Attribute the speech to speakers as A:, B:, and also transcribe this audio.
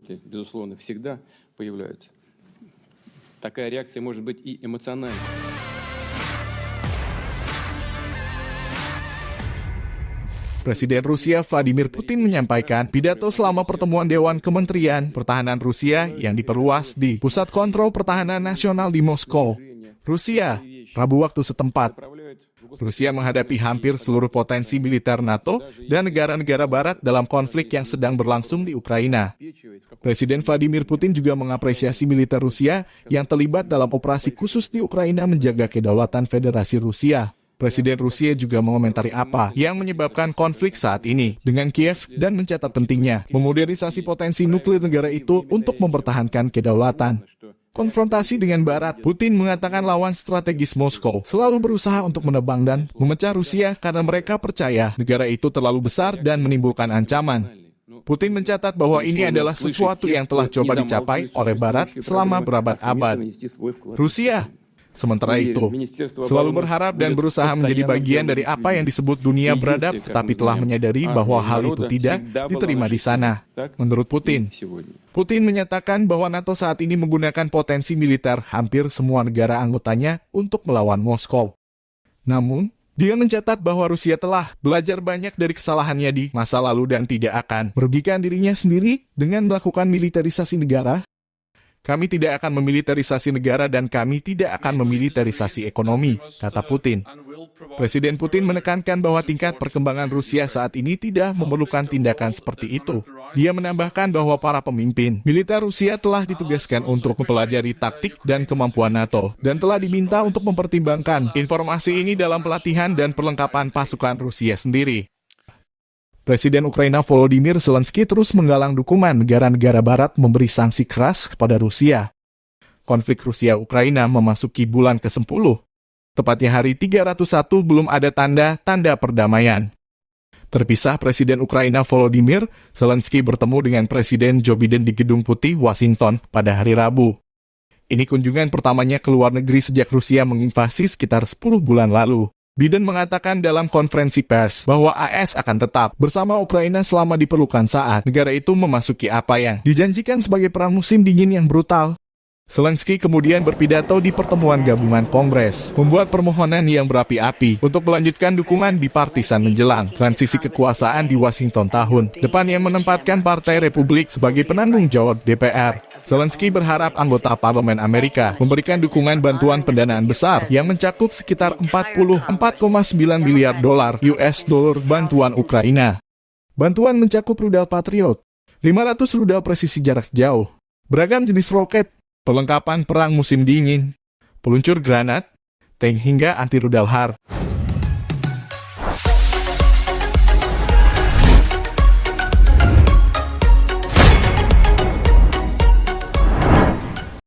A: безусловно, всегда появляются. Такая реакция может быть и эмоциональной.
B: Presiden Rusia Vladimir Putin menyampaikan pidato selama pertemuan Dewan Kementerian Pertahanan Rusia yang diperluas di Pusat Kontrol Pertahanan Nasional di Moskow, Rusia, Rabu waktu setempat. Rusia menghadapi hampir seluruh potensi militer NATO dan negara-negara barat dalam konflik yang sedang berlangsung di Ukraina. Presiden Vladimir Putin juga mengapresiasi militer Rusia yang terlibat dalam operasi khusus di Ukraina menjaga kedaulatan Federasi Rusia. Presiden Rusia juga mengomentari apa yang menyebabkan konflik saat ini dengan Kiev dan mencatat pentingnya memodernisasi potensi nuklir negara itu untuk mempertahankan kedaulatan. Konfrontasi dengan Barat, Putin mengatakan lawan strategis Moskow selalu berusaha untuk menebang dan memecah Rusia karena mereka percaya negara itu terlalu besar dan menimbulkan ancaman. Putin mencatat bahwa ini adalah sesuatu yang telah coba dicapai oleh Barat selama berabad-abad. Rusia, sementara itu, selalu berharap dan berusaha menjadi bagian dari apa yang disebut dunia beradab, tetapi telah menyadari bahwa hal itu tidak diterima di sana. Menurut Putin, Putin menyatakan bahwa NATO saat ini menggunakan potensi militer hampir semua negara anggotanya untuk melawan Moskow. Namun, dia mencatat bahwa Rusia telah belajar banyak dari kesalahannya di masa lalu dan tidak akan merugikan dirinya sendiri dengan melakukan militerisasi negara. Kami tidak akan memiliterisasi negara dan kami tidak akan memiliterisasi ekonomi, kata Putin. Presiden Putin menekankan bahwa tingkat perkembangan Rusia saat ini tidak memerlukan tindakan seperti itu. Dia menambahkan bahwa para pemimpin militer Rusia telah ditugaskan untuk mempelajari taktik dan kemampuan NATO dan telah diminta untuk mempertimbangkan informasi ini dalam pelatihan dan perlengkapan pasukan Rusia sendiri. Presiden Ukraina Volodymyr Zelensky terus menggalang dukungan negara-negara barat memberi sanksi keras kepada Rusia. Konflik Rusia-Ukraina memasuki bulan ke-10. Tepatnya hari 301 belum ada tanda-tanda perdamaian. Terpisah, Presiden Ukraina Volodymyr Zelensky bertemu dengan Presiden Joe Biden di Gedung Putih, Washington pada hari Rabu. Ini kunjungan pertamanya ke luar negeri sejak Rusia menginvasi sekitar 10 bulan lalu. Biden mengatakan dalam konferensi pers bahwa AS akan tetap bersama Ukraina selama diperlukan saat negara itu memasuki apa yang dijanjikan sebagai perang musim dingin yang brutal. Zelensky kemudian berpidato di pertemuan gabungan Kongres, membuat permohonan yang berapi-api untuk melanjutkan dukungan bipartisan menjelang transisi kekuasaan di Washington tahun depan yang menempatkan Partai Republik sebagai penanggung jawab DPR. Zelensky berharap anggota parlemen Amerika memberikan dukungan bantuan pendanaan besar yang mencakup sekitar 44,9 miliar dolar US dollar bantuan Ukraina. Bantuan mencakup rudal Patriot, 500 rudal presisi jarak jauh, beragam jenis roket, perlengkapan perang musim dingin, peluncur granat, tank hingga anti rudal HAR.